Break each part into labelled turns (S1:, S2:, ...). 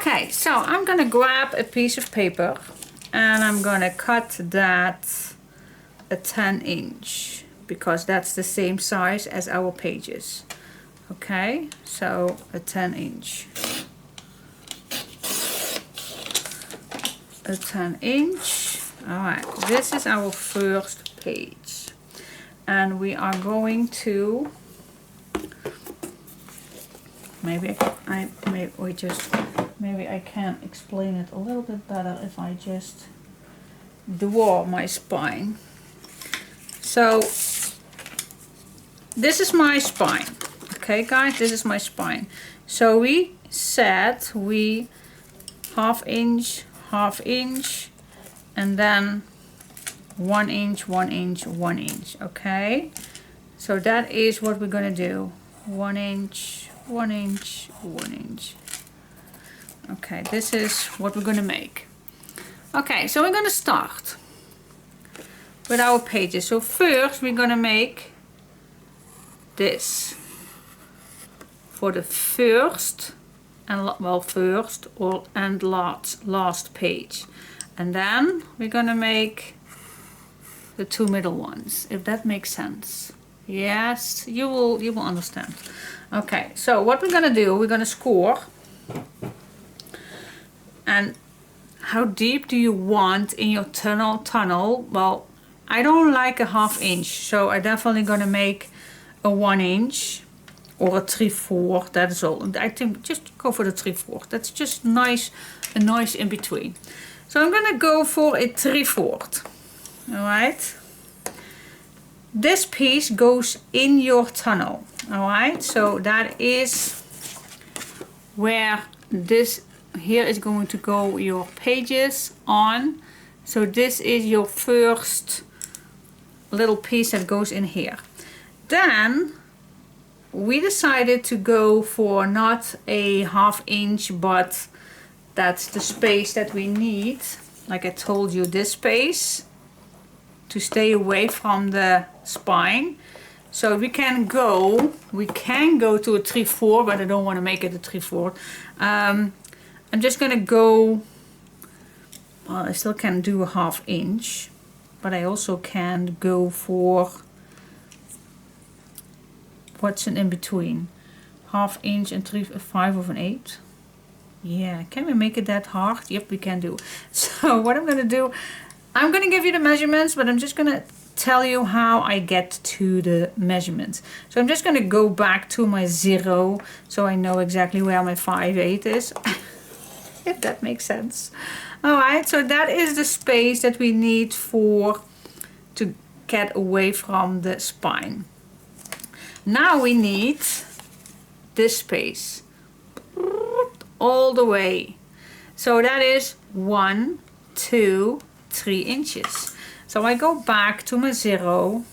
S1: Okay, so I'm gonna grab a piece of paper and I'm gonna cut that a 10" because that's the same size as our pages. Okay, so a 10". A 10". Alright, this is our first page. And we are going to, maybe I can explain it a little bit better if I just draw my spine. So this is my spine. Okay guys, this is my spine. So we said we ½ inch, and then 1 inch, 1 inch, 1 inch. Okay, so that is what we're gonna do. 1 inch, 1 inch, 1 inch. Okay, this is what we're gonna make. Okay, so we're gonna start with our pages. So first we're gonna make this for the first and last page, and then we're gonna make the 2 middle ones, if that makes sense. Yes, you will understand. Okay, so what we're gonna do, we're gonna score. And how deep do you want in your tunnel? Well, I don't like a ½ inch, so I'm definitely gonna make a 1 inch or a 3/4. That is all. And I think just go for the 3/4. That's just nice, a nice in between. So I'm gonna go for a 3/4. All right. This piece goes in your tunnel. All right. So that is where this here is going to go your pages on. So this is your first little piece that goes in here. Then we decided to go for not a ½ inch, but that's the space that we need. Like I told you, this space to stay away from the spine. So we can go to a 3/4, but I don't want to make it a 3/4. I'm just gonna go, well, I still can do a ½ inch, but I also can go for, what's in between? ½ inch and 5/8. Yeah, can we make it that hard? Yep, we can do. So what I'm gonna do, I'm gonna give you the measurements, but I'm just gonna tell you how I get to the measurements. So I'm just gonna go back to my 0, so I know exactly where my 5/8 is. If that makes sense. All right, so that is the space that we need to get away from the spine. Now we need this space all the way. So that is 1, 2, 3 inches. So I go back to my 0,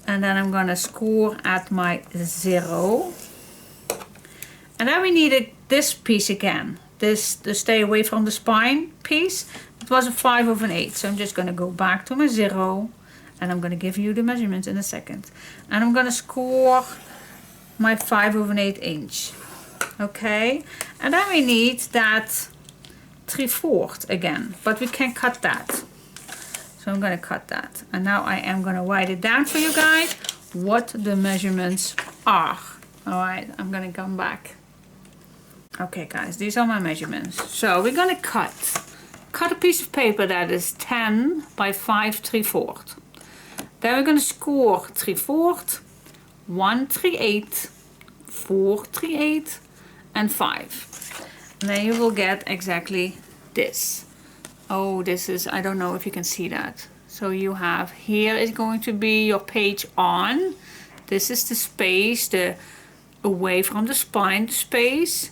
S1: and then I'm gonna score at my 0. And then we needed this piece again. This to stay away from the spine piece. It was a 5/8. So I'm just gonna go back to my 0, and I'm gonna give you the measurements in a second. And I'm gonna score my 5/8 inch. Okay, and then we need that 3/4 again, but we can cut that. So I'm gonna cut that. And now I am gonna write it down for you guys, what the measurements are. All right, I'm gonna come back. Okay guys, these are my measurements. So we're gonna cut a piece of paper that is 10 by 5 3/4. Then we're gonna score 3/4, 1 3/8, 4 3/8, and 5. And then you will get exactly this. Oh, this is, I don't know if you can see that. So you have, here is going to be your page on. This is the space, the away from the spine space.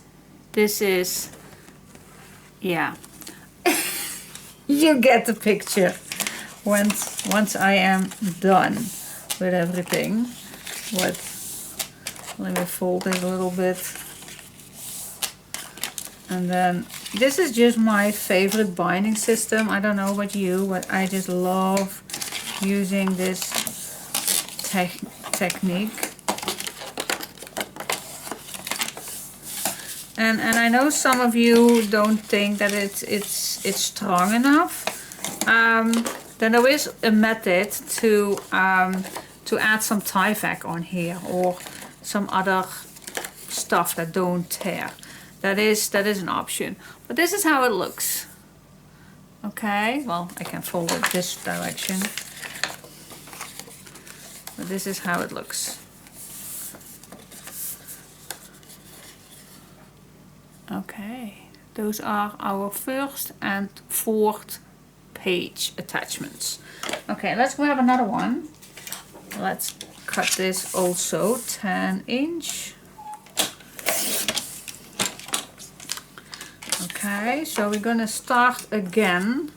S1: This is, yeah. You get the picture. Once I am done with everything. Let me fold it a little bit. And then this is just my favorite binding system. I don't know about you, but I just love using this technique. and I know some of you don't think that it's strong enough. Then there is a method to add some tyvek on here, or some other stuff that don't tear. That is an option. But this is how it looks. Okay, well, I can fold it this direction. But this is how it looks. Okay, those are our first and fourth page attachments. Okay, let's grab another one. Let's cut this also 10 inch. Okay, so we're gonna start again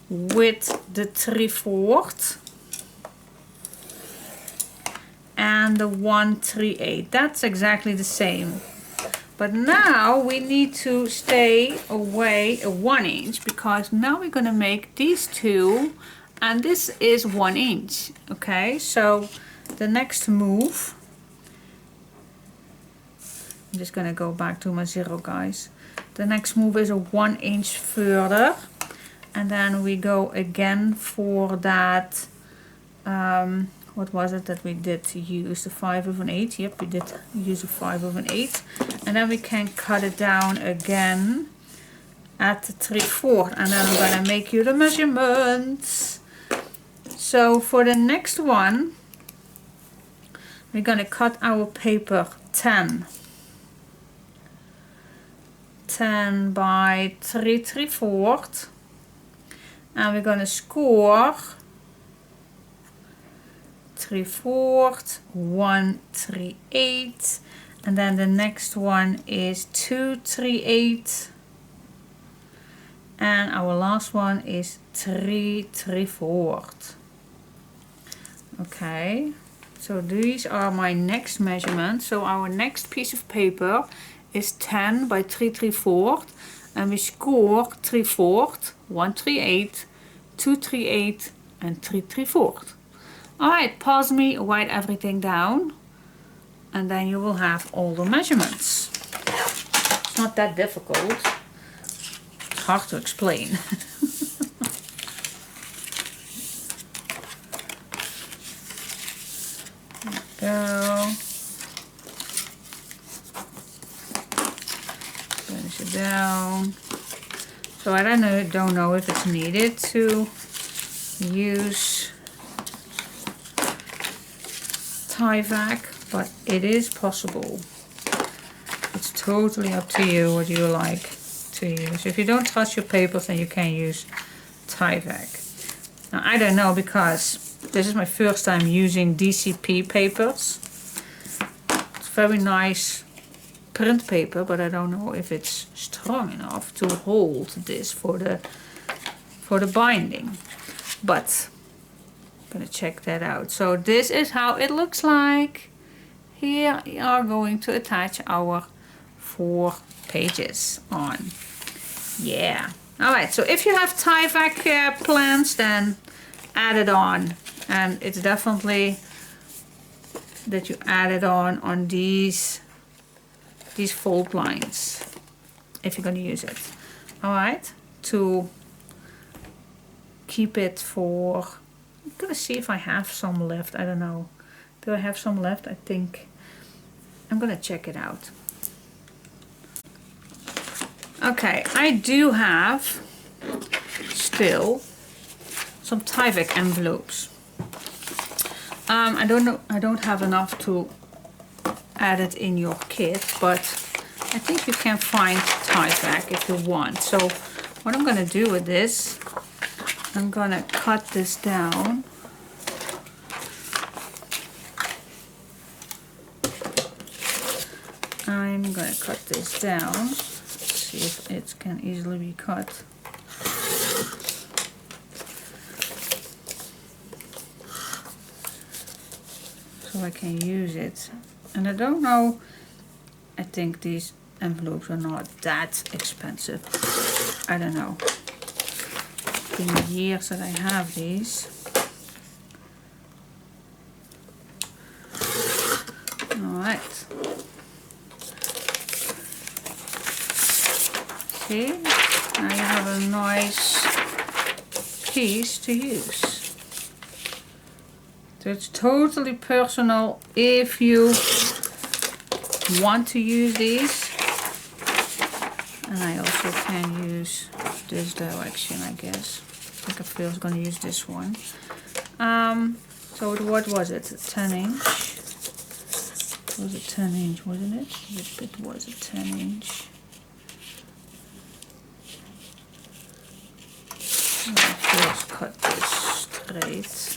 S1: with the 3/4 and the 1/3/8. That's exactly the same. But now we need to stay away a 1 inch, because now we're gonna make these two, and this is 1 inch. Okay, so the next move, I'm just gonna go back to my 0, guys. The next move is a 1 inch further, and then we go again for that, what was it that we did use? The 5/8. Yep, we did use a 5/8, and then we can cut it down again at the 3/4, and then I'm gonna make you the measurements. So for the next one, we're gonna cut our paper 10 by 3/4, and we're gonna score 3/4, 1/3/8, and then the next one is 2/3/8, and our last one is 3/4. Okay, so these are my next measurements. So our next piece of paper is 10 by 3/4, and we score 3/4, 1/3/8, 2/3/8, and 3/4. Alright, pause me, write everything down, and then you will have all the measurements. It's not that difficult. It's hard to explain. Go. Finish it down. So I don't know if it's needed to use tyvek, but it is possible. It's totally up to you what you like to use. If you don't trust your papers, then you can use tyvek. Now I don't know, because this is my first time using DCP papers. It's very nice print paper, but I don't know if it's strong enough to hold this for the binding. But I'm gonna check that out. So this is how it looks like. Here we are going to attach our 4 pages on. Yeah. Alright, so if you have tyvek plans, then add it on. And it's definitely that you add it on these fold lines if you're going to use it. Alright, to keep it for, I'm going to see if I have some left. I don't know. Do I have some left? I think I'm going to check it out. Okay, I do have still some tyvek envelopes. I don't know, I don't have enough to add it in your kit, but I think you can find tyvek if you want. So what I'm gonna do with this, I'm gonna cut this down. I'm gonna cut this down. See if it can easily be cut. So I can use it. And I don't know, I think these envelopes are not that expensive. I don't know. It's been years that I have these. Alright. See? Now you have a nice piece to use. So it's totally personal if you want to use these. And I also can use this direction, I guess. I think I feel I was going to use this one. So what was it? 10 inch? It was a 10 inch, wasn't it? This bit was a 10 inch. First cut this straight.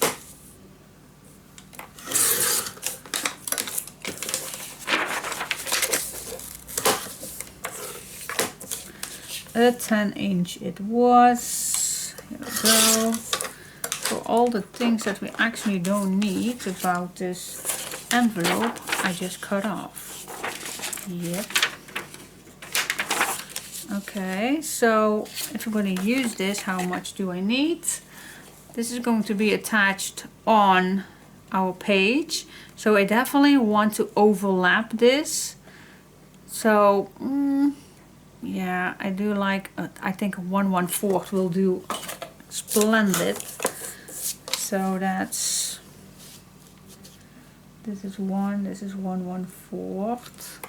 S1: A 10 inch it was. Here we go. For all the things that we actually don't need about this envelope, I just cut off. Yep. Okay, so if we're going to use this, how much do I need? This is going to be attached on our page, so I definitely want to overlap this. So yeah, I do like I think 1/4 will do splendid. So that's, this is 1/4.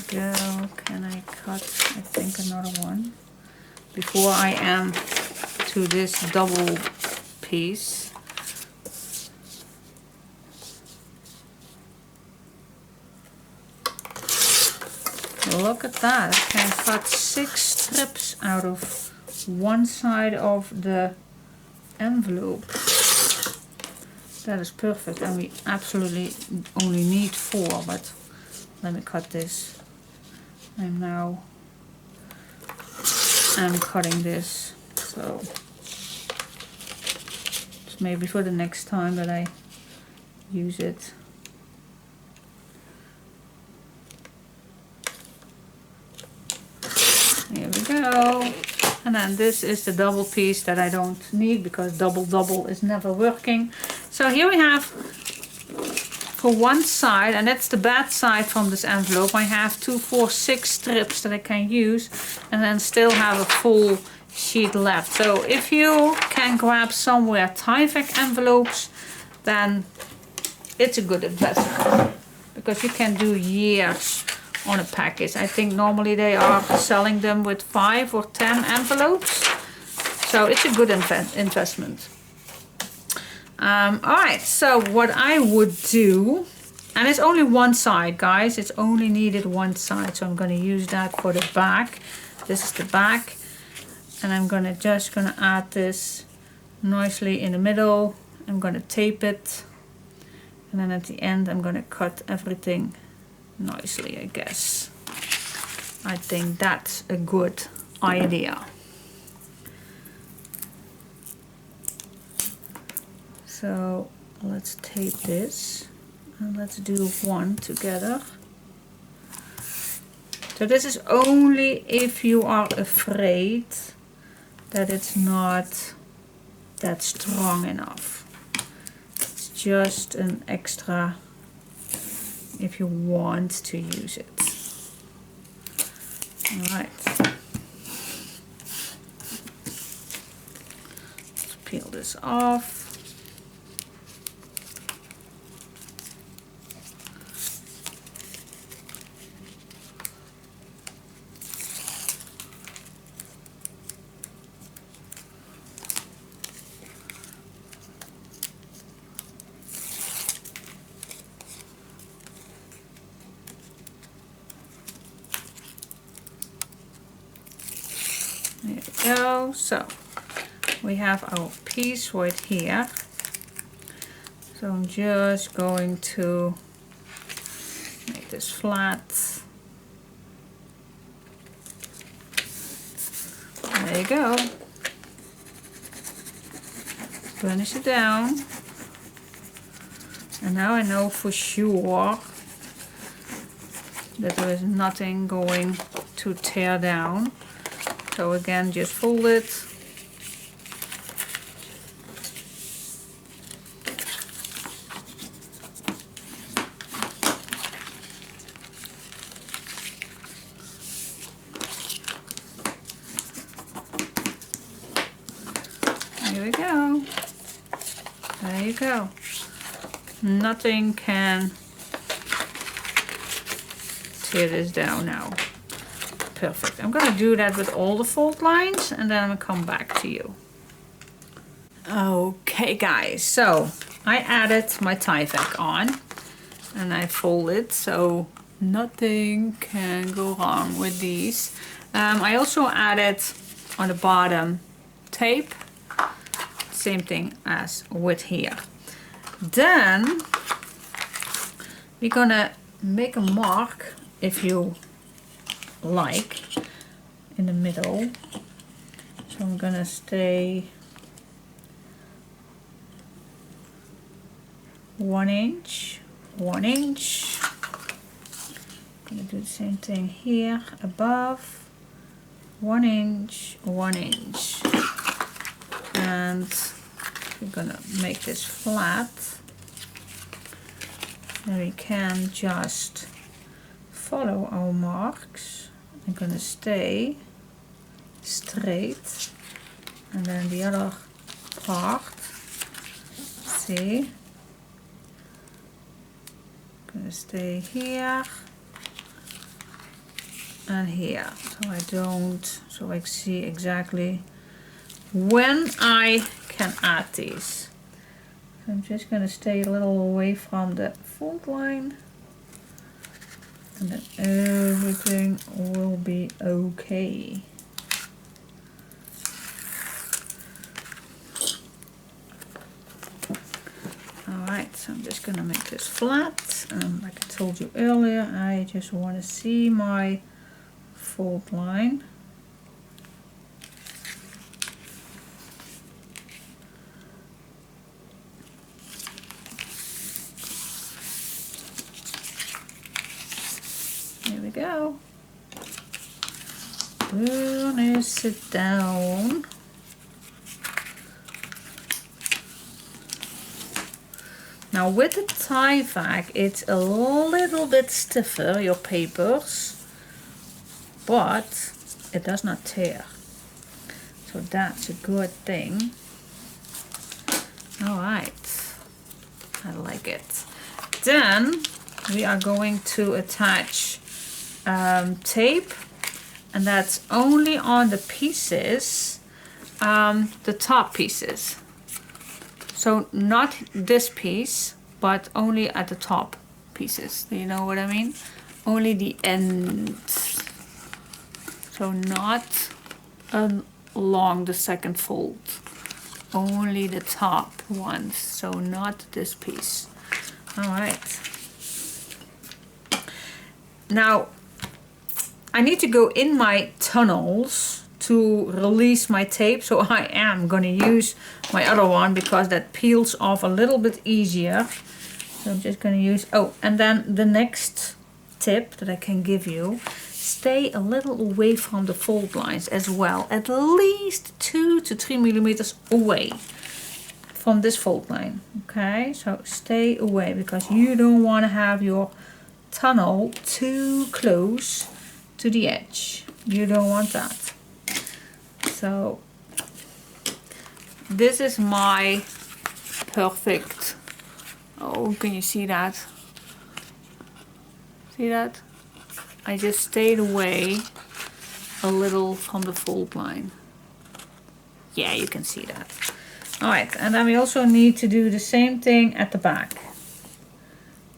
S1: Go. Can I cut, I think, another one before I am to this double piece? Look at that, I can cut 6 strips out of one side of the envelope. That is perfect, and we absolutely only need 4, but let me cut this. I'm cutting this, so it's maybe for the next time that I use it. Here we go. And then this is the double piece that I don't need because double is never working. So here we have, for one side, and that's the bad side from this envelope, I have 2, 4, 6 strips that I can use and then still have a full sheet left. So if you can grab somewhere tyvek envelopes, then it's a good investment because you can do years on a package. I think normally they are selling them with 5 or 10 envelopes, so it's a good investment. Alright, so what I would do, and it's only one side, guys, it's only needed one side, so I'm going to use that for the back. This is the back, and I'm just gonna add this nicely in the middle. I'm going to tape it, and then at the end I'm going to cut everything nicely, I guess. I think that's a good idea. So let's tape this and let's do one together. So this is only if you are afraid that it's not that strong enough. It's just an extra if you want to use it. Alright. Let's peel this off. There we go. So we have our piece right here. So I'm just going to make this flat. There you go. Burnish it down. And now I know for sure that there is nothing going to tear down. So again, just fold it. Here we go. There you go. Nothing can tear this down now. Perfect. I'm gonna do that with all the fold lines and then I'm gonna come back to you. Okay guys, so I added my tyvek on and I fold it so nothing can go wrong with these. I also added on the bottom tape, same thing as with here. Then we're gonna make a mark, if you like, in the middle. So I'm gonna stay 1 inch, 1 inch. I'm gonna do the same thing here above, 1 inch, 1 inch. And we're gonna make this flat. And we can just follow our marks. I'm gonna stay straight. And then the other part, see, I'm gonna stay here and here, so I see exactly when I can add these. So I'm just gonna stay a little away from the fold line, and then everything will be okay. Alright, so I'm just gonna make this flat. Like I told you earlier, I just want to see my fold line. Here we go. Burnish it down. Now with the tyvek, it's a little bit stiffer, your papers, but it does not tear. So that's a good thing. Alright, I like it. Then we are going to attach tape, and that's only on the pieces, the top pieces. So not this piece, but only at the top pieces. Do you know what I mean? Only the ends. So not along the second fold. Only the top ones. So not this piece. Alright. Now, I need to go in my tunnels to release my tape, so I am going to use my other one because that peels off a little bit easier. So I'm just going to use, oh, and then the next tip that I can give you, stay a little away from the fold lines as well, at least 2 to 3 millimeters away from this fold line. Okay, so stay away because you don't want to have your tunnel too close to the edge. You don't want that. So this is my perfect, oh, can you see that? See that? I just stayed away a little from the fold line. Yeah, you can see that. Alright, and then we also need to do the same thing at the back.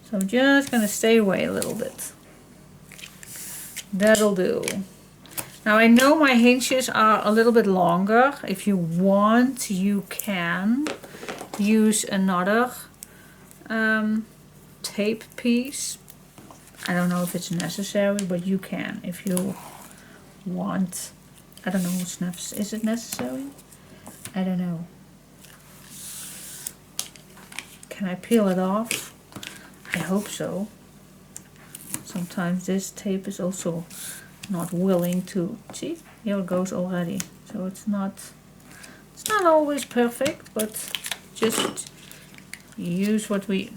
S1: So I'm just going to stay away a little bit. That'll do. Now I know my hinges are a little bit longer. If you want, you can use another tape piece. I don't know if it's necessary, but you can if you want. I don't know what's necessary. Is it necessary? I don't know. Can I peel it off? I hope so. Sometimes this tape is also not willing to, see, here it goes already. So it's not always perfect, but just use what we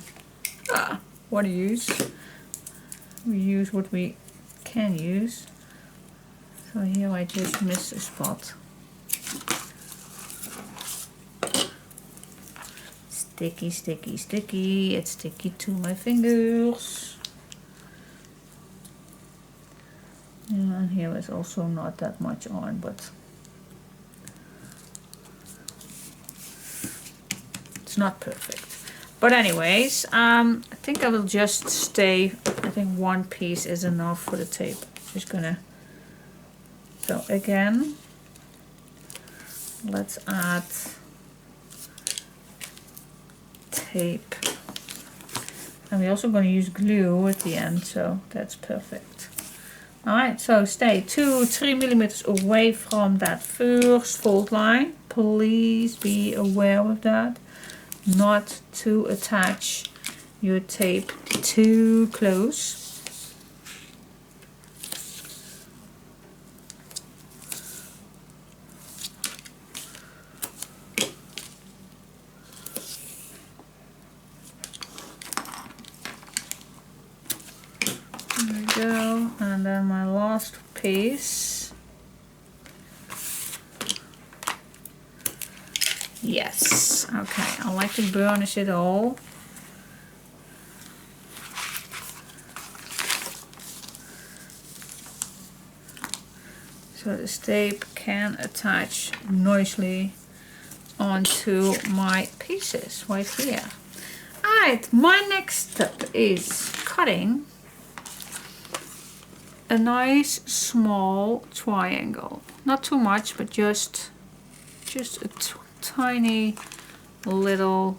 S1: use. We use what we can use. So here I just missed a spot. Sticky, sticky, sticky. It's sticky to my fingers. Yeah, and here is also not that much on, but it's not perfect. But anyways, I think I will just stay. I think one piece is enough for the tape. Just gonna. So again, let's add tape. And we're also going to use glue at the end, so that's perfect. Alright, so stay 2-3 millimeters away from that first fold line. Please be aware of that. Not to attach your tape too close. There we go, and then my last piece. Yes, okay, I like to burnish it all. So this tape can attach nicely onto my pieces right here. Alright, my next step is cutting a nice small triangle. Not too much, but just a tiny little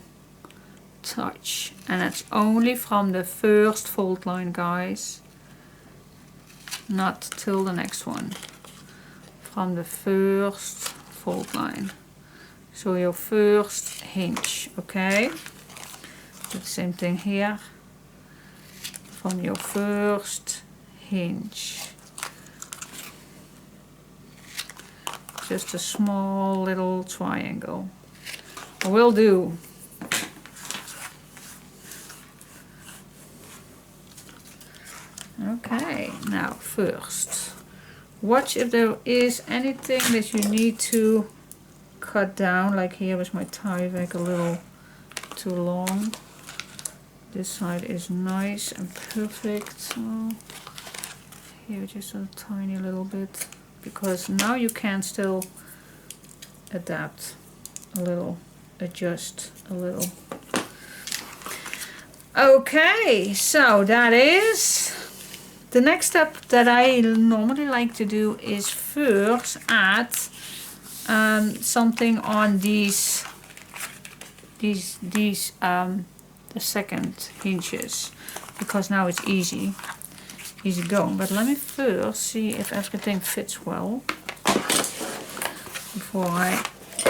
S1: touch. And it's only from the first fold line, guys. Not till the next one. From the first fold line. So your first hinge, okay? Do the same thing here. From your first hinge. Just a small little triangle. Will do. Okay, now first, watch if there is anything that you need to cut down. Like here was my tyvek a little too long. This side is nice and perfect. So here just a tiny little bit, because now you can still adapt a little, adjust a little. Okay, so that is the next step that I normally like to do is first add something on the second hinges, because now it's easy going. But let me first see if everything fits well before I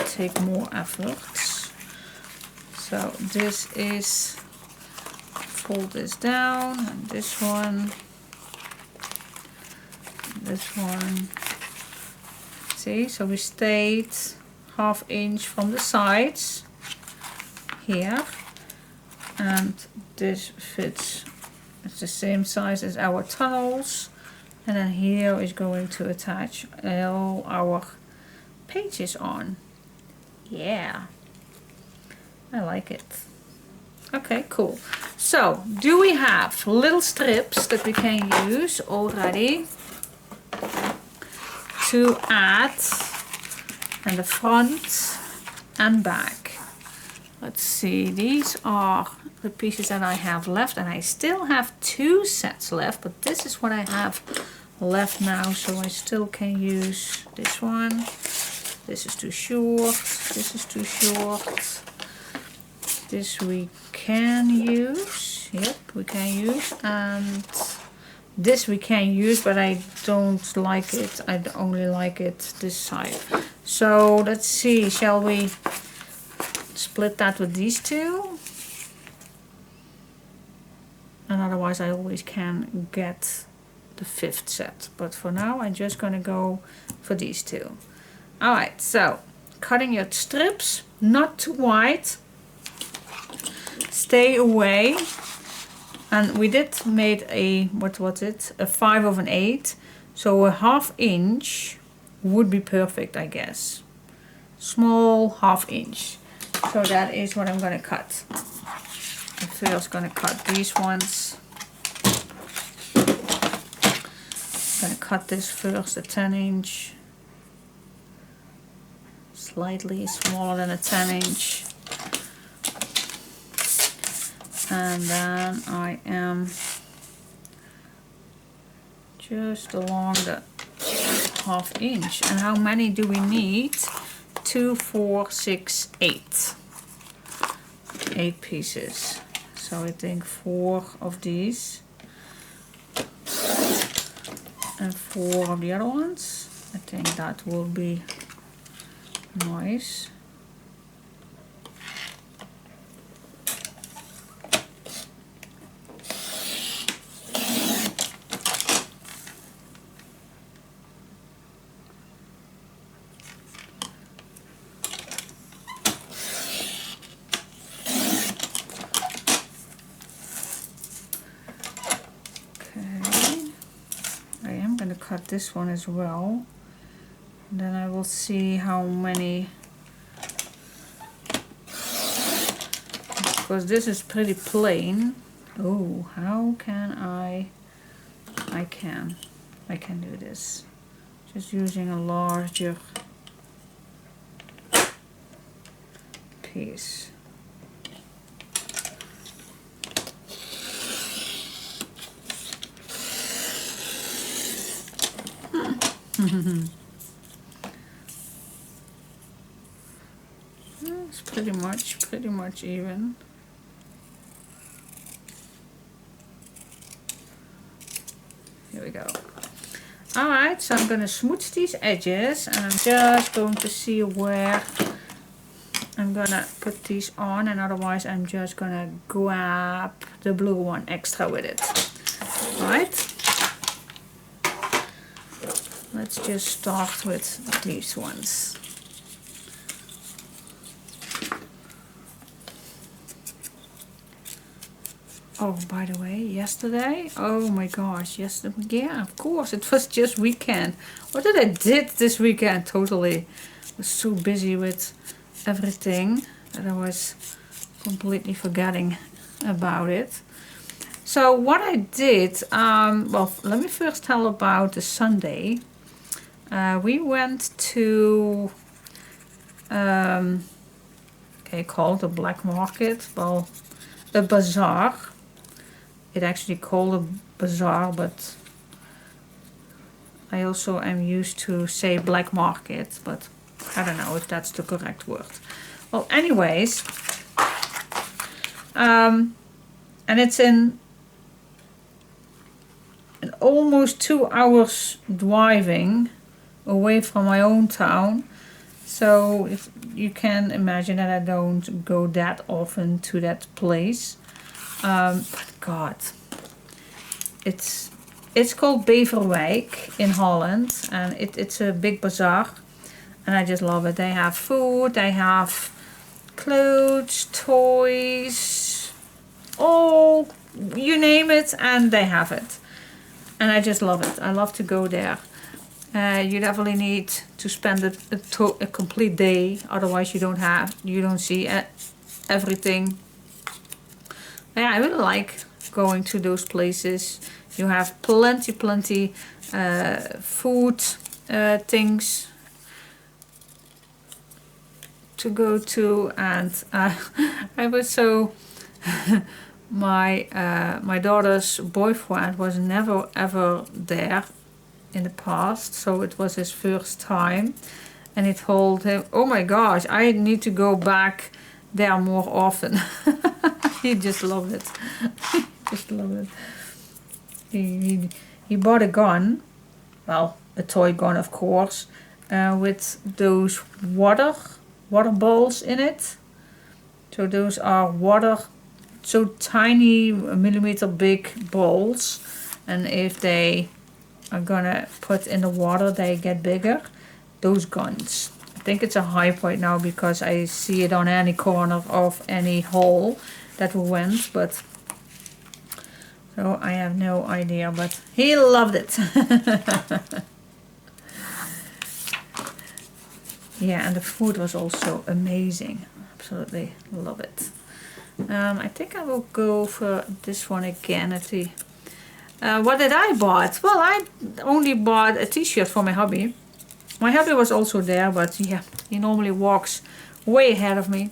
S1: take more efforts. So this is, fold this down, and this one, see, so we stayed 1/2 inch from the sides here, and this fits. It's the same size as our tunnels, and then here is going to attach all our pages on. Yeah, I like it. Okay, cool. So, do we have little strips that we can use already to add in the front and back? Let's see, these are the pieces that I have left, and I still have 2 sets left, but this is what I have left now, so I still can use this one. This is too short, this is too short. This we can use, yep, we can use, and this we can use, but I don't like it. I only like it this side. So let's see, shall we split that with these 2? And otherwise I always can get the 5th set, but for now I'm just gonna go for these 2. Alright, so cutting your strips, not too wide, stay away. And we did made a, what was it, a 5/8, so a 1/2 inch would be perfect, I guess. Small 1/2 inch. So that is what I'm going to cut. I'm first going to cut these ones. I'm going to cut this first, a 10-inch. Slightly smaller than a 10-inch. And then I am just along the 1/2 inch. And how many do we need? 2, 4, 6, 8. 8 pieces. So I think 4 of these. And 4 of the other ones. I think that will be nice. Cut this one as well, and then I will see how many, because this is pretty plain. Oh, how can I can do this just using a larger piece. It's pretty much even. Here we go. Alright, so I'm gonna smooch these edges, and I'm just going to see where I'm gonna put these on, and otherwise I'm just gonna grab the blue one extra with it. Alright. Let's just start with these ones. Oh, by the way, yesterday, oh my gosh, yesterday, yeah, of course, it was just weekend. What did I did this weekend? Totally, I was so busy with everything that I was completely forgetting about it. So what I did, well, let me first tell about the Sunday. We went to, called the black market, well, a bazaar. It actually called a bazaar, but I also am used to say black market, but I don't know if that's the correct word. Well, anyways, and it's in almost 2 hours driving away from my own town, so if you can imagine that I don't go that often to that place, but God, it's called Beverwijk in Holland, and it's a big bazaar, and I just love it. They have food, they have clothes, toys, all, you name it, and they have it, and I just love it. I love to go there. You definitely need to spend a complete day, otherwise you don't see everything. Yeah, I really like going to those places. You have plenty food things to go to, and I was so my daughter's boyfriend was never ever there in the past, so it was his first time, and he told him, oh my gosh, I need to go back there more often. He just loved it. Just loved it. He bought a gun, well, a toy gun of course, with those water balls in it. So those are so tiny millimeter big balls, and if they are gonna put in the water they get bigger. Those guns, I think it's a hype right now because I see it on any corner of any hall that we went, but so I have no idea, but he loved it. Yeah, and the food was also amazing, absolutely love it. I think I will go for this one again at the what did I bought? Well, I only bought a t-shirt for my hubby. My hubby was also there, but yeah, he normally walks way ahead of me.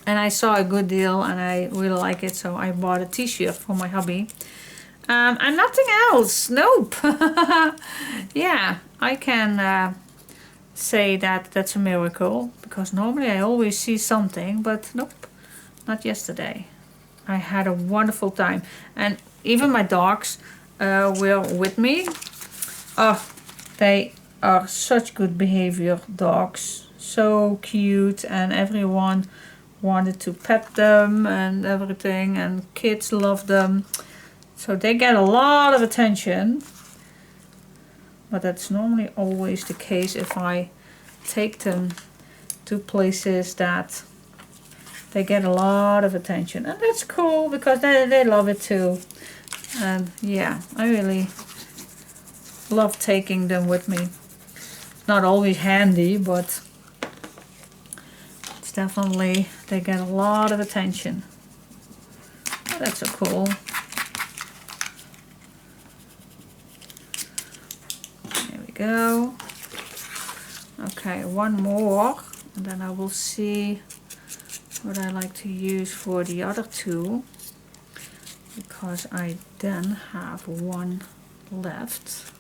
S1: And I saw a good deal and I really like it, so I bought a t-shirt for my hubby. And nothing else. Nope. Yeah, I can say that that's a miracle, because normally I always see something, but nope, not yesterday. I had a wonderful time, and even my dogs were with me. Oh, they are such good behavior dogs, so cute, and everyone wanted to pet them and everything, and kids love them. So they get a lot of attention, but that's normally always the case if I take them to places that they get a lot of attention. And that's cool, because they love it too. And yeah, I really love taking them with me. Not always handy, but it's definitely, they get a lot of attention. Oh, that's so cool. Go. Okay, one more, and then I will see what I like to use for the other two, because I then have one left,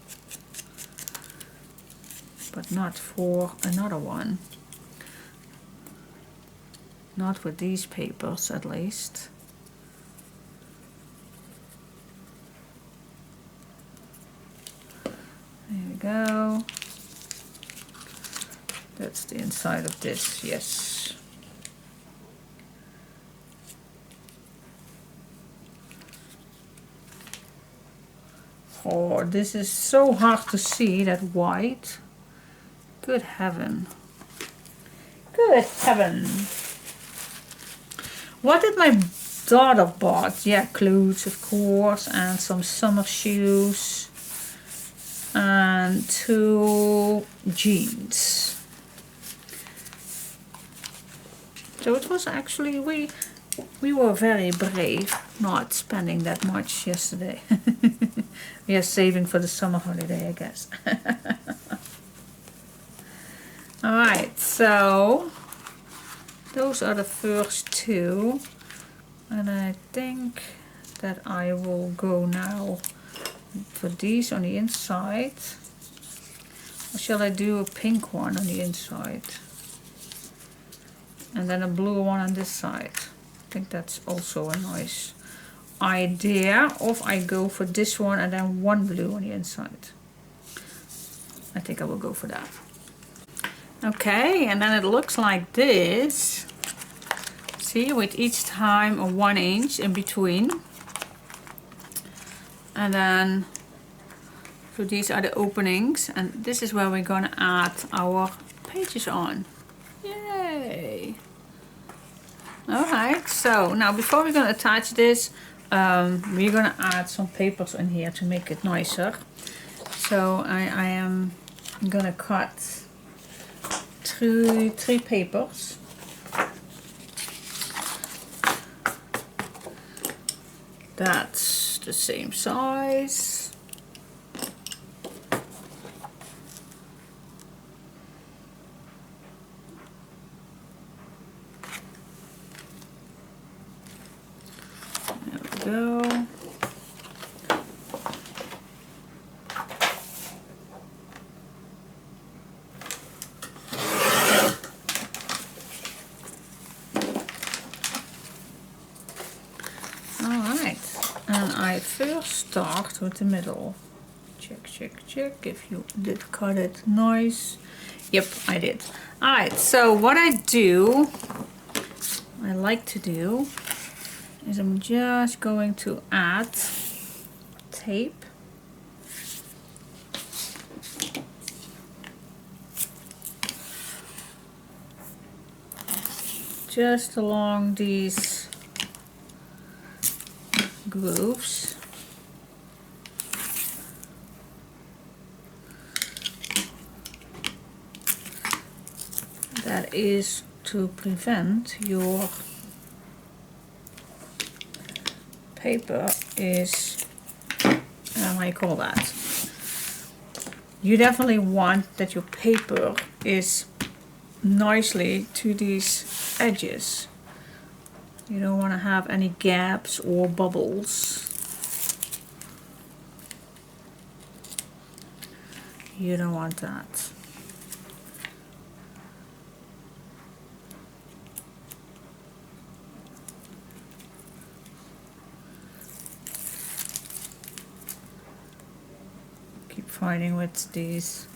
S1: but not for another one. Not with these papers, at least. There we go. That's the inside of this, yes. Oh, this is so hard to see, that white. Good heaven. Good heaven. What did my daughter bought? Yeah, clothes, of course, and some summer shoes. And 2 jeans. So it was actually, we were very brave not spending that much yesterday. We are saving for the summer holiday, I guess. Alright, so those are the first 2. And I think that I will go now for these on the inside. Or shall I do a pink one on the inside? And then a blue one on this side. I think that's also a nice idea. Or if I go for this one and then one blue on the inside. I think I will go for that. Okay, and then it looks like this. See, with each time a 1 inch in between. And then, so these are the openings, and this is where we're gonna add our pages on. Yay! Alright, so now before we're gonna attach this, we're gonna add some papers in here to make it nicer. So I am gonna cut 3 papers. That's the same size. There we go. I first start with the middle. Check, check, check if you did cut it nice. Yep, I did. Alright, so what I like to do is I'm just going to add tape. Just along these grooves. That is to prevent your paper is, how you call that? You definitely want that your paper is nicely to these edges. You don't want to have any gaps or bubbles. You don't want that. Keep fighting with these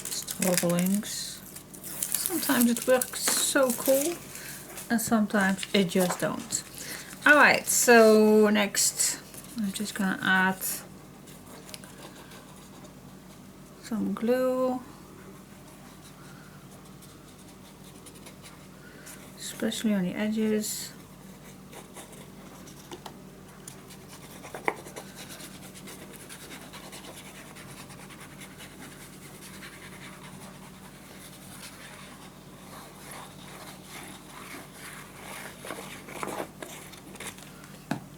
S1: strugglings. Sometimes it works so cool and sometimes it just don't. Alright, so next I'm just gonna add some glue, especially on the edges.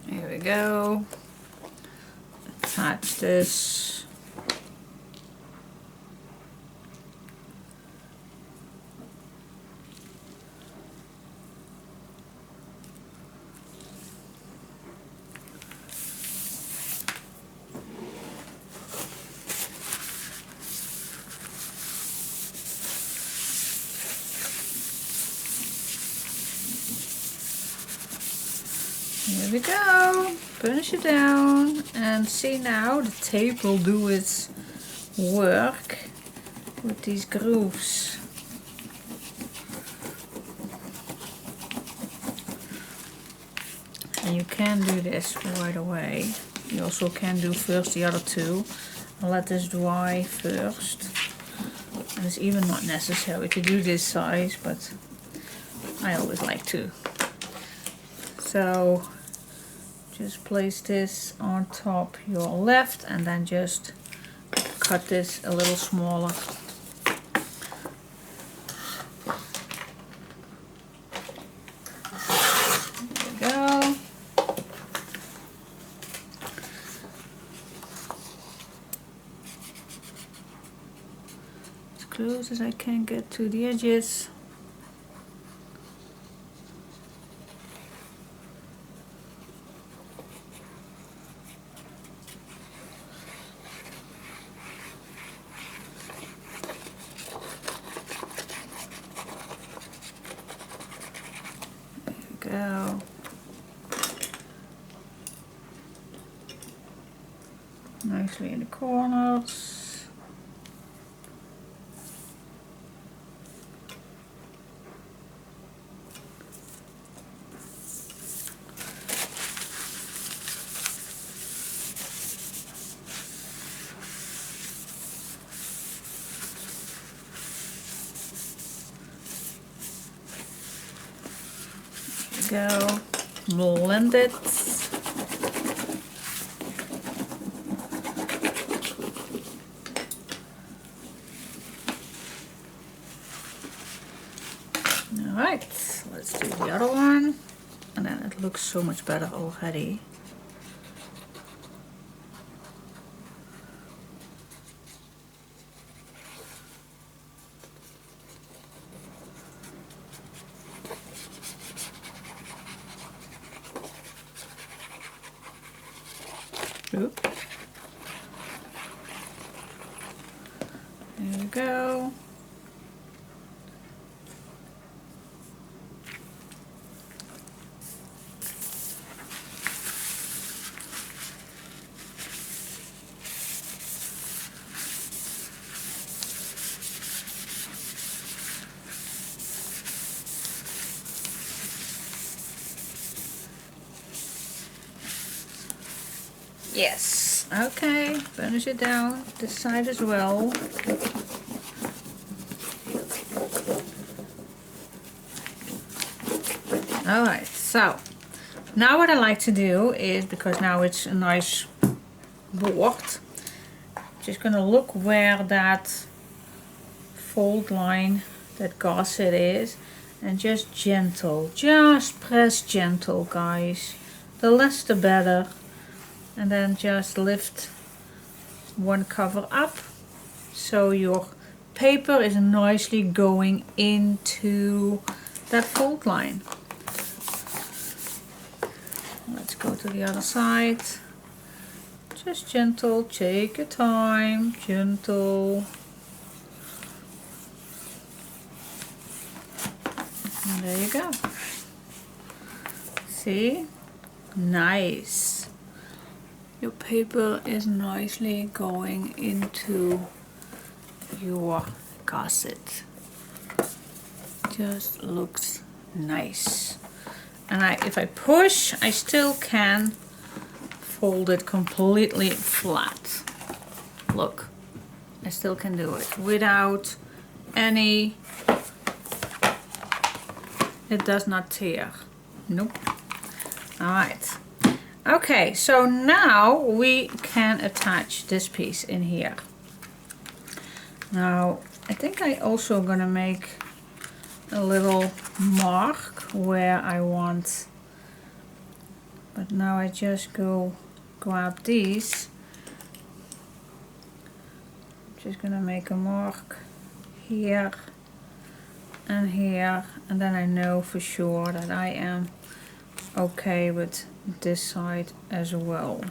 S1: Here we go. Attach this. Here we go, finish it down, and see now the tape will do its work with these grooves. And you can do this right away. You also can do first the other two and let this dry first. And it's even not necessary to do this size, but I always like to. So just place this on top your left and then just cut this a little smaller. There we go. As close as I can get to the edges. Go. Nicely in the corners. Go, blend it. Alright, let's do the other one. And then it looks so much better already. Oop. There we go. Yes, okay, finish it down this side as well. Alright, so now what I like to do is, because now it's a nice board, just gonna look where that fold line that gusset is, and just gentle, just press gentle, guys. The less the better. And then just lift one cover up so your paper is nicely going into that fold line. Let's go to the other side. Just gentle, take your time, gentle. And there you go. See? Nice. Your paper is nicely going into your gusset. Just looks nice. And if I push, I still can fold it completely flat. Look, I still can do it without any, it does not tear. Nope. Alright. Okay, so now we can attach this piece in here. Now, I think I also gonna make a little mark where I want, but now I just go grab these. I'm just gonna make a mark here and here, and then I know for sure that I am okay with this side as well.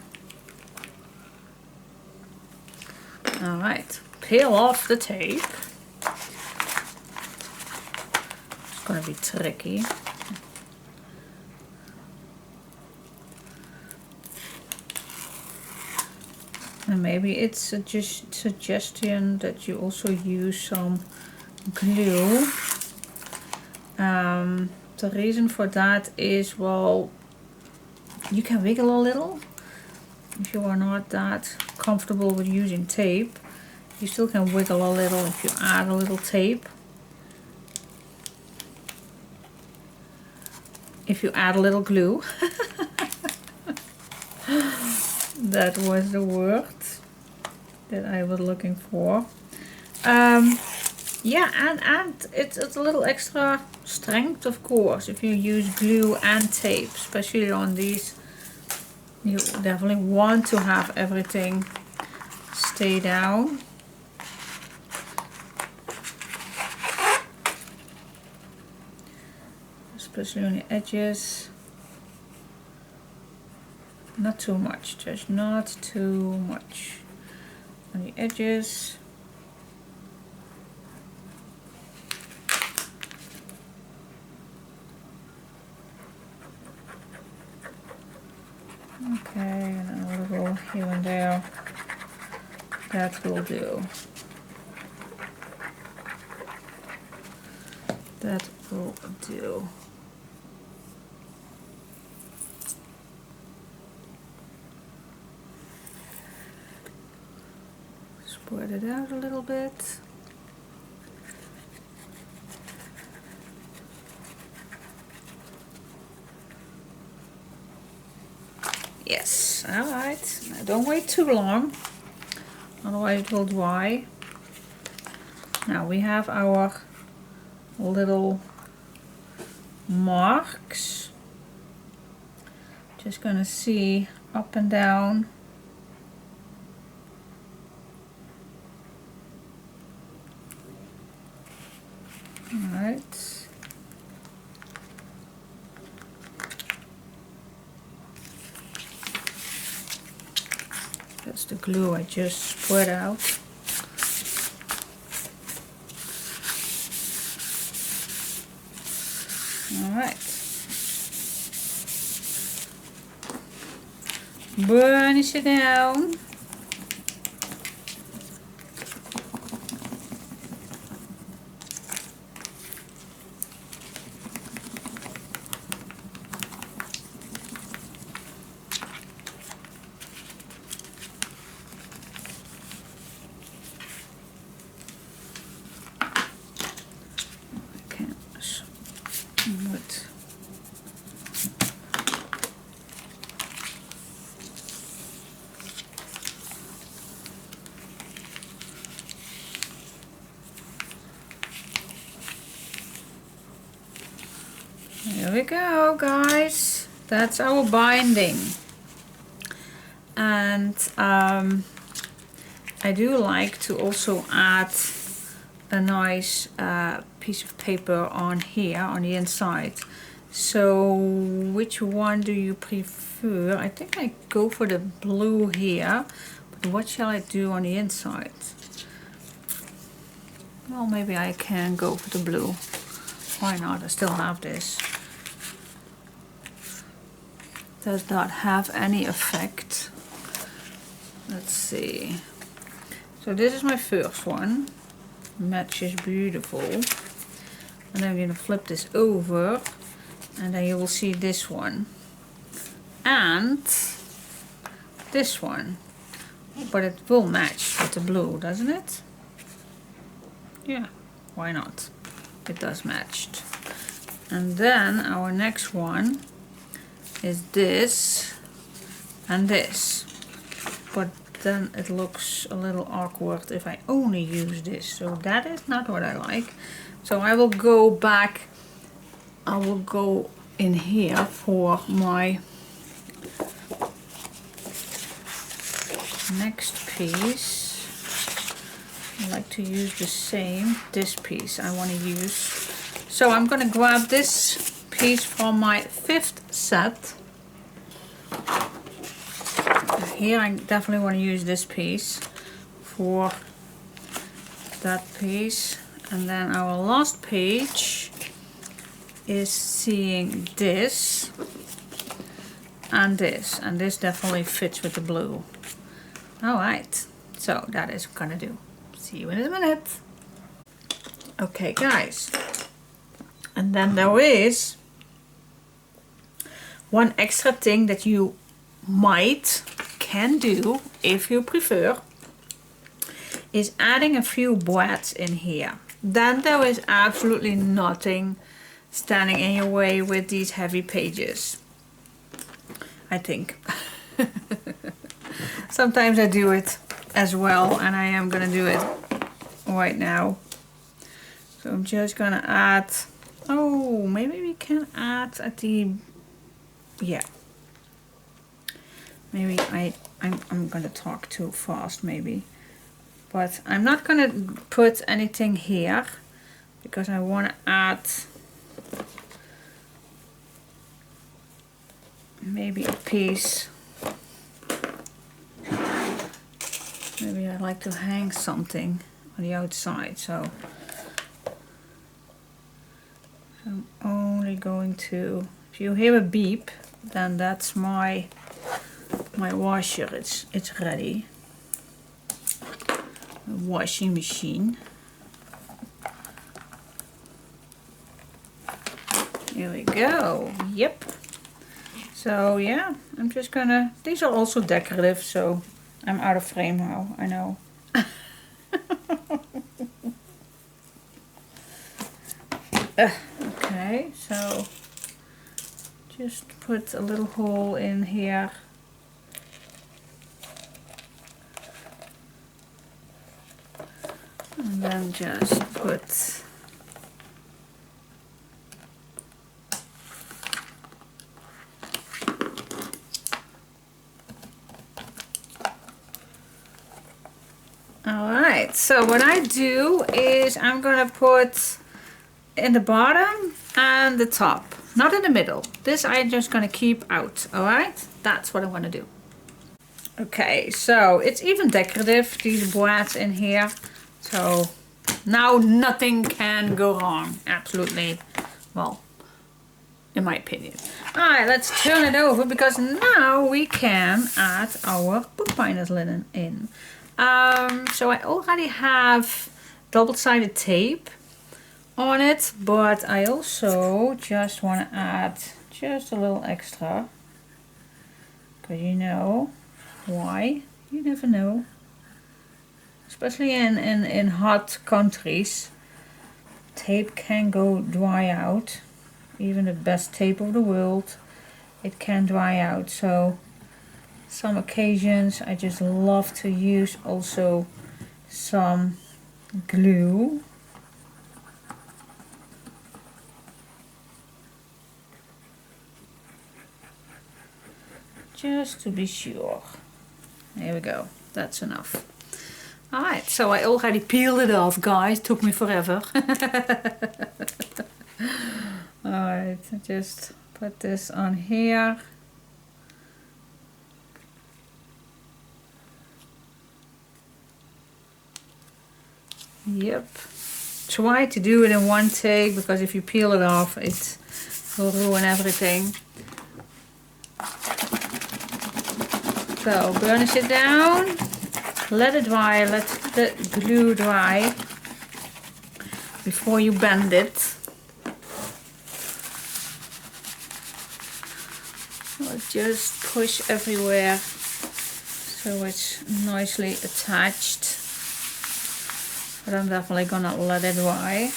S1: Alright, peel off the tape. It's gonna be tricky. And maybe it's a just suggestion that you also use some glue. The reason for that is, well, you can wiggle a little. If you are not that comfortable with using tape, you still can wiggle a little if you add a little tape. If you add a little glue. That was the word that I was looking for. Yeah, and it's a little extra strength, of course, if you use glue and tape, especially on these. You definitely want to have everything stay down. Especially on the edges. Not too much, just not too much on the edges. Okay, and a little here and there. That will do. That will do. Spread it out a little bit. Yes, alright. Now don't wait too long, otherwise it will dry. Now we have our little marks. Just gonna see up and down. Alright. That's the glue I just spread out. Alright. Burnish it down. Here we go, guys. That's our binding. And I do like to also add a nice piece of paper on here on the inside. So which one do you prefer? I think I go for the blue here, but what shall I do on the inside? Well, maybe I can go for the blue. Why not? I still have this. Does not have any effect. Let's see. So this is my first one. Matches beautiful. And then I'm going to flip this over. And then you will see this one. And this one. But it will match with the blue, doesn't it? Yeah, why not? It does match. And then our next one is this and this. But then it looks a little awkward if I only use this. So that is not what I like. So I will go back. I will go in here for my next piece. I like to use the same, this piece I want to use. So I'm going to grab this piece from my 5th set. Here I definitely want to use this piece for that piece. And then our last page is seeing this and this. And this definitely fits with the blue. Alright, so that is what I'm going to do. See you in a minute. Okay guys, and then there is one extra thing that you can do if you prefer, is adding a few boards in here. Then there is absolutely nothing standing in your way with these heavy pages, I think. Sometimes I do it as well, and I am gonna do it right now. So I'm just gonna add, oh, maybe we can add at the, yeah, maybe I'm gonna talk too fast maybe, but I'm not gonna put anything here because I want to add maybe a piece. Maybe I like to hang something on the outside, so I'm only going to, if you hear a beep, then that's my washer. It's ready. A washing machine. Here we go. Yep. So yeah, I'm just gonna, these are also decorative, so I'm out of frame now, I know. Okay, so just put a little hole in here. And then just put Alright, so what I do is I'm gonna put in the bottom and the top, not in the middle. This I'm just gonna keep out, alright? That's what I want to do. Okay, so it's even decorative, these boards in here. So now nothing can go wrong, absolutely. Well, in my opinion. Alright, let's turn it over because now we can add our bookbinder's linen in. So I already have double-sided tape on it, but I also just want to add just a little extra, because you know why, you never know, especially in hot countries, tape can go dry out. Even the best tape of the world, it can dry out. So some occasions I just love to use also some glue. just to be sure. There we go, that's enough. Alright, so I already peeled it off, guys. Took me forever. Alright, just put this on here. Yep. Try to do it in one take, because if you peel it off, it will ruin everything. So burnish it down. Let it dry, let the glue dry before you bend it. So just push everywhere so it's nicely attached. But I'm definitely gonna let it dry.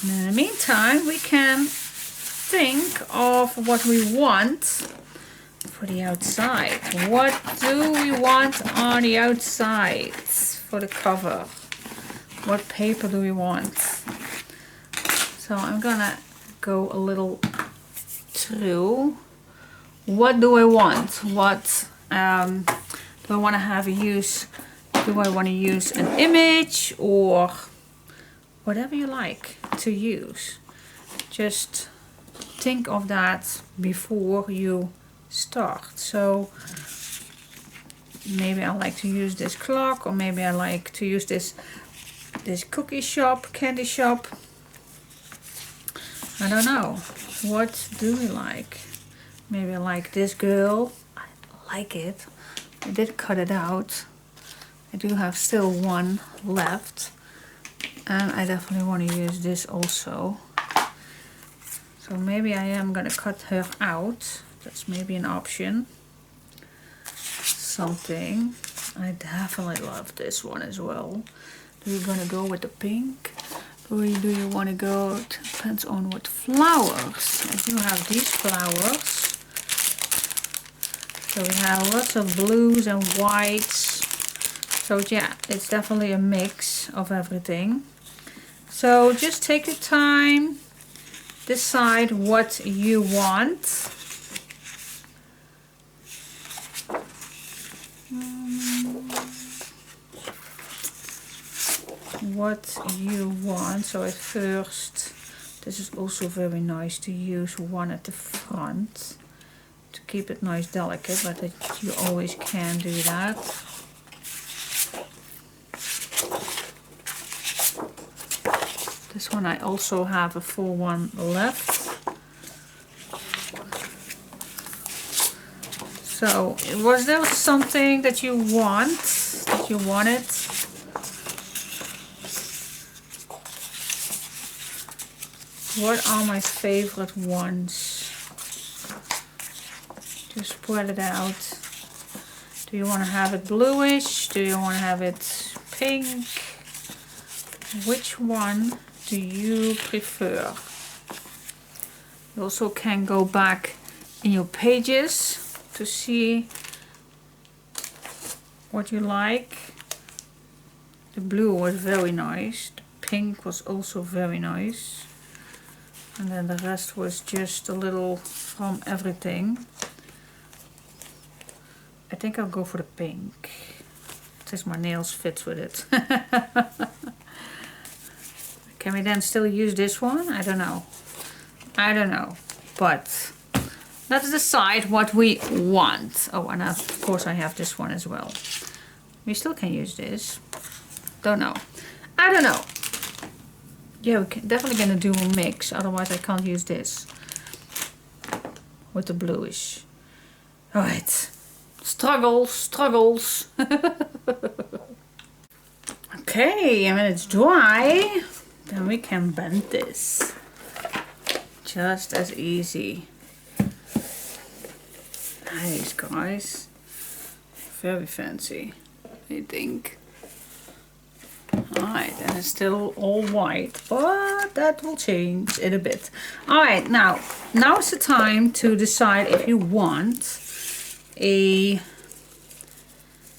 S1: And in the meantime, we can think of what we want for the outside. What do we want on the outside for the cover? What paper do we want? So I'm gonna go a little through. What do I want? What do I want to have a use? Do I want to use an image or whatever you like to use? Just think of that before you start. So maybe I like to use this clock, or maybe I like to use this cookie shop, candy shop. I don't know. What do we like? Maybe I like this girl. I like it. I did cut it out. I do have still one left, and I definitely want to use this also. So maybe I am gonna cut her out. That's maybe an option. Something. I definitely love this one as well. Do you gonna go with the pink? Or do you want to go? It depends on what flowers. I do have these flowers. So we have lots of blues and whites. So yeah, it's definitely a mix of everything. So just take your time. Decide what you want. What you want. So at first, this is also very nice to use one at the front to keep it nice delicate, but you always can do that. This one I also have a full one left. So was there something that you wanted? What are my favorite ones? Just spread it out. Do you want to have it bluish? Do you want to have it pink? Which one do you prefer? You also can go back in your pages to see what you like. The blue was very nice. The pink was also very nice. And then the rest was just a little from everything. I think I'll go for the pink. Since my nails fit with it. Can we then still use this one? I don't know. I don't know. But let's decide what we want. Oh, and of course I have this one as well. We still can use this. Don't know. I don't know. Yeah, we're definitely gonna do a mix, otherwise I can't use this with the bluish. Alright, struggles. Okay, and when it's dry, then we can bend this. Just as easy. Nice, guys. Very fancy, I think. Alright, and it's still all white, but that will change in a bit. Alright, now is the time to decide if you want a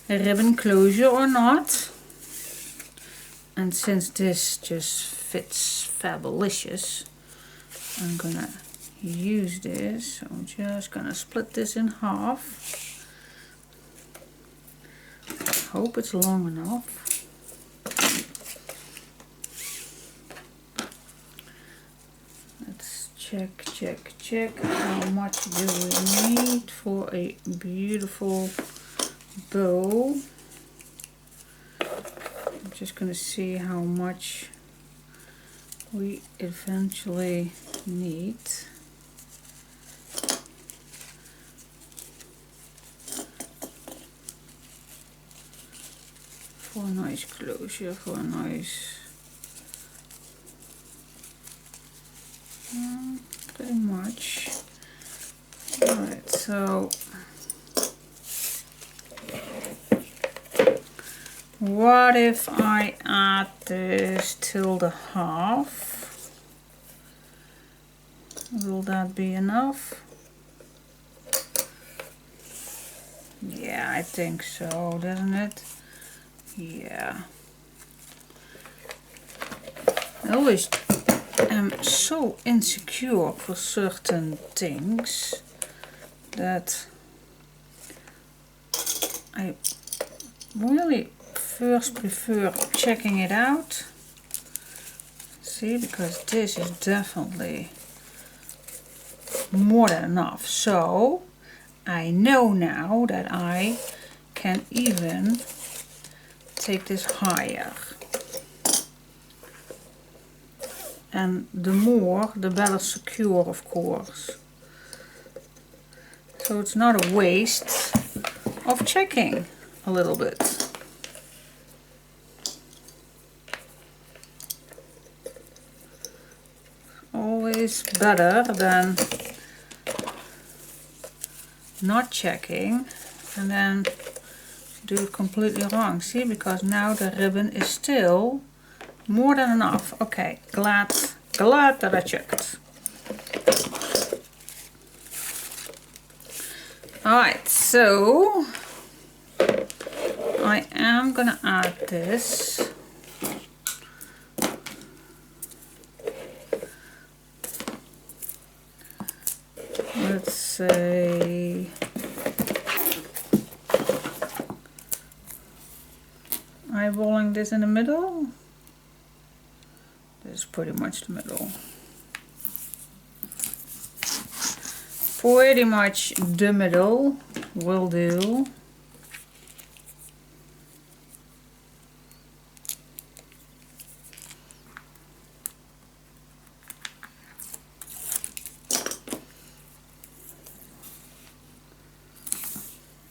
S1: ribbon closure or not. And since this just fits fabulous, I'm gonna use this. So I'm just gonna split this in half. Hope it's long enough. Let's check how much do we need for a beautiful bow. I'm just gonna see how much we eventually need. For a nice closure, for a nice pretty much. Alright, so what if I add this till the half? Will that be enough? Yeah, I think so, doesn't it? Yeah. I always am so insecure for certain things that I really first prefer checking it out. See, because this is definitely more than enough. So I know now that I can even take this higher. And the more, the better secure, of course. So it's not a waste of checking a little bit. Always better than not checking and then do it completely wrong. See, because now the ribbon is still more than enough. Okay, glad that I checked. Alright, so I am gonna add this. Let's say eyeballing this in the middle. This is pretty much the middle. Pretty much the middle will do.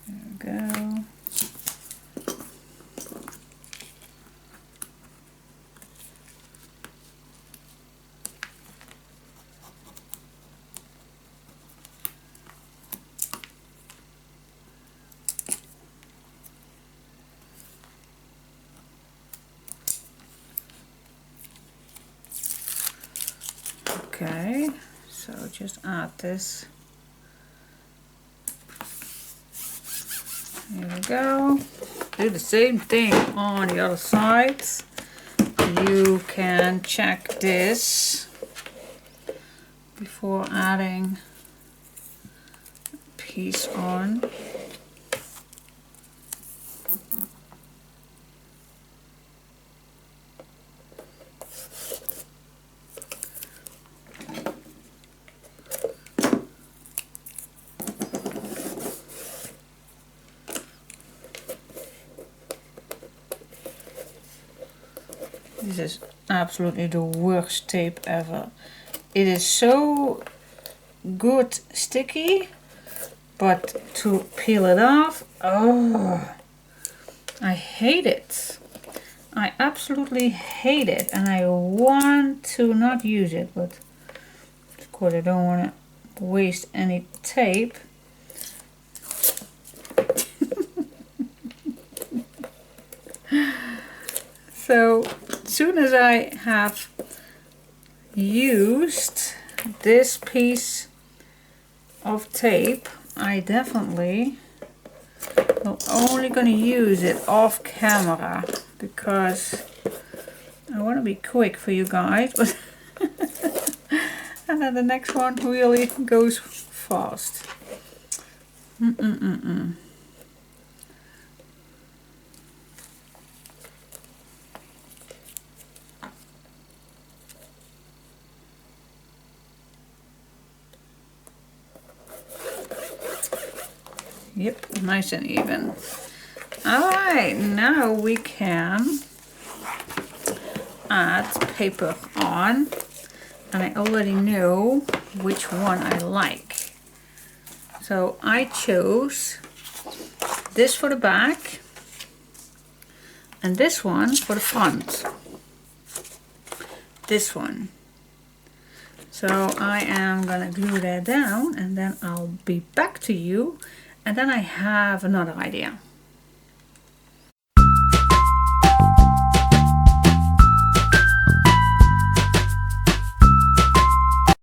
S1: There we go. Okay, so just add this. Here we go. Do the same thing on the other side. You can check this before adding a piece on. This is absolutely the worst tape ever. It is so good sticky, but to peel it off, oh, I hate it. I absolutely hate it, and I want to not use it, but of course I don't want to waste any tape. So as soon as I have used this piece of tape, I definitely will only going to use it off camera because I want to be quick for you guys, but And then the next one really goes fast. Yep, nice and even. Alright, now we can add paper on. And I already know which one I like. So I chose this for the back and this one for the front. This one. So I am gonna glue that down and then I'll be back to you. And then I have another idea.